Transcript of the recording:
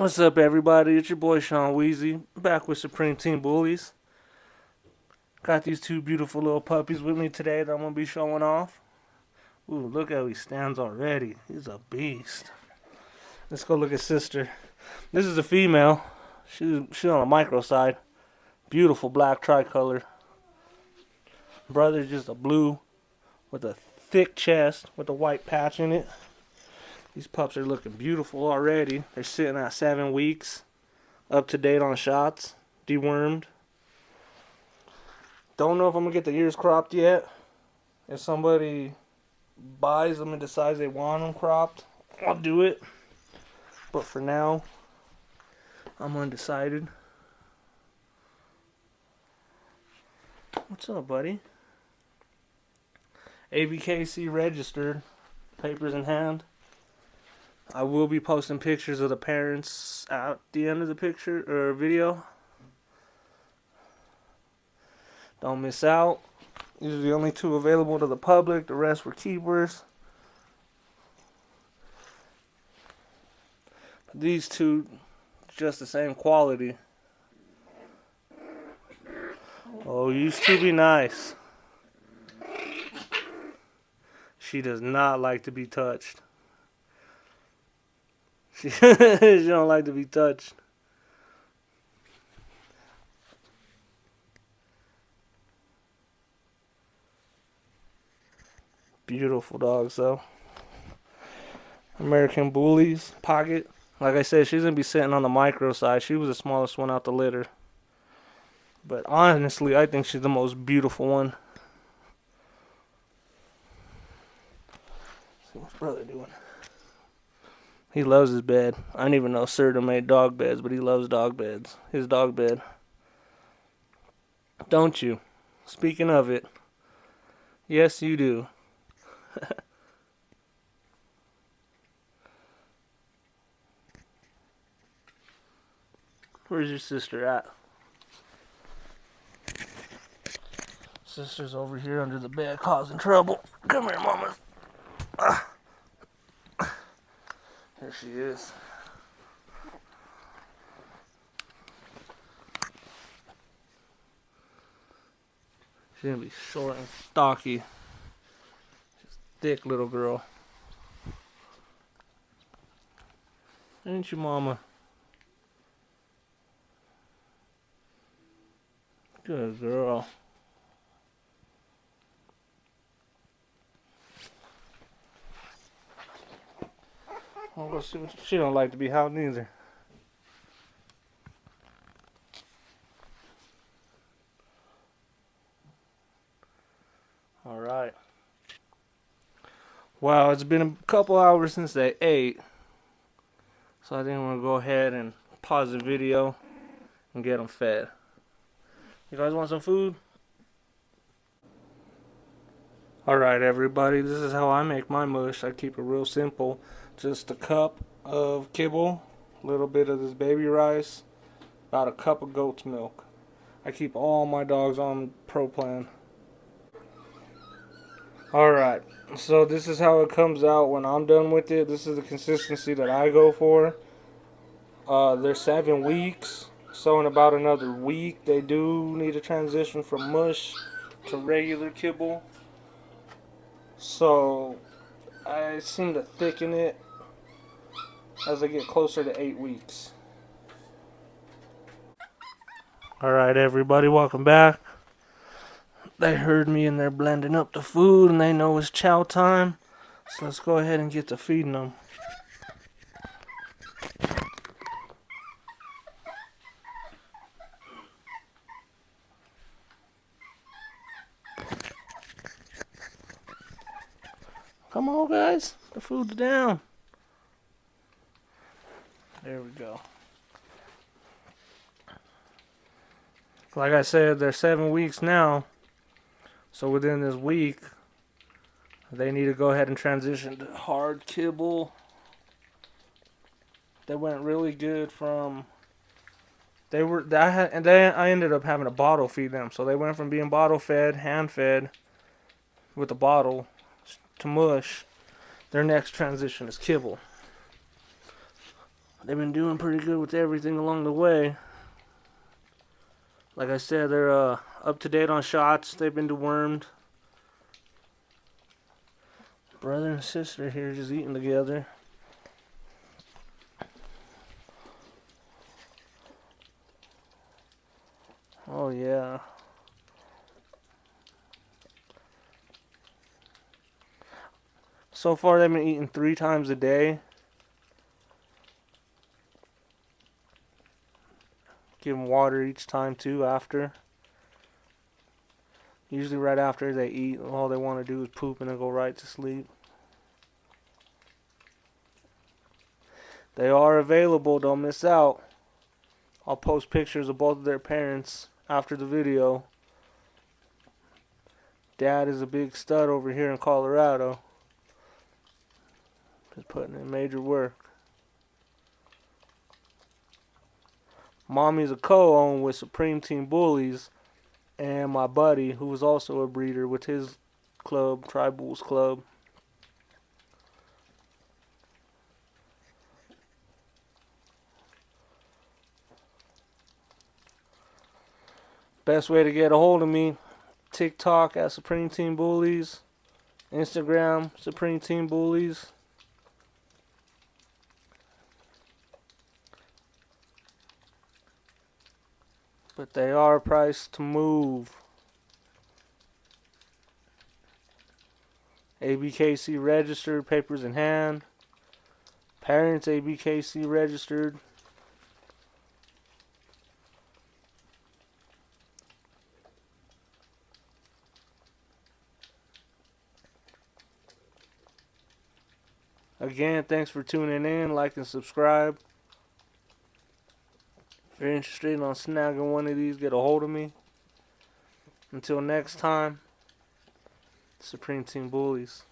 What's up, everybody? It's your boy Sean Weezy, back with Supreme Team Bullies. Got these two beautiful little puppies with me today that I'm going to be showing off. Ooh, look how he stands already. He's a beast. Let's go look at sister. This is a female. She's on a micro side. Beautiful black tricolor. Brother's just a blue with a thick chest with a white patch in it. These pups are looking beautiful already. They're sitting at 7 weeks. Up to date on shots. Dewormed. Don't know if I'm going to get the ears cropped yet. If somebody buys them and decides they want them cropped, I'll do it. But for now, I'm undecided. What's up, buddy? ABKC registered. Papers in hand. I will be posting pictures of the parents at the end of the picture or video. Don't miss out. These are the only two available to the public. The rest were keepers. But these two, just the same quality. Oh, used to be nice. She does not like to be touched. She don't like to be touched. Beautiful dogs, though. American Bullies, Pocket. Like I said, she's going to be sitting on the micro side. She was the smallest one out the litter. But honestly, I think she's the most beautiful one. Let's see what's brother doing. He loves his bed. I didn't even know Serta made dog beds, but he loves dog beds. His dog bed. Don't you? Speaking of it. Yes, you do. Where's your sister at? Sister's over here under the bed causing trouble. Come here, mama. Here she is. She's gonna be short and stocky. Just thick little girl. Ain't you, mama? Good girl. I'll go see what she don't like to be held neither. Alright. Wow, it's been a couple hours since they ate. So I think I'm going to go ahead and pause the video and get them fed. You guys want some food? Alright, everybody, this is how I make my mush. I keep it real simple. Just a cup of kibble, a little bit of this baby rice, about a cup of goat's milk. I keep all my dogs on Pro Plan. Alright, so this is how it comes out when I'm done with it. This is the consistency that I go for. They're 7 weeks, so in about another week they do need to transition from mush to regular kibble. So I seem to thicken it as I get closer to 8 weeks. Alright, everybody, welcome back. They heard me and they're blending up the food and they know it's chow time. So let's go ahead and get to feeding them. Come on, guys. The food's down. There we go. Like I said, they're 7 weeks now. So within this week, they need to go ahead and transition to hard kibble. They went really good from... I ended up having to bottle feed them. So they went from being bottle fed, hand fed, with a bottle, to mush. Their next transition is kibble. They've been doing pretty good with everything along the way. Like I said, they're up to date on shots. They've been dewormed. Brother and sister here just eating together. Oh yeah. So far they've been eating 3 times a day. Give them water each time too after. Usually right after they eat, all they want to do is poop and then go right to sleep. They are available, don't miss out. I'll post pictures of both of their parents after the video. Dad is a big stud over here in Colorado. Just putting in major work. Mommy's a co-own with Supreme Team Bullies, and my buddy, who was also a breeder with his club, Tribals Club. Best way to get a hold of me, TikTok at Supreme Team Bullies, Instagram Supreme Team Bullies. But they are priced to move. ABKC registered, papers in hand. Parents ABKC registered. Again, thanks for tuning in. Like and subscribe. If you're interested on snagging one of these, get a hold of me. Until next time, Supreme Team Bullies.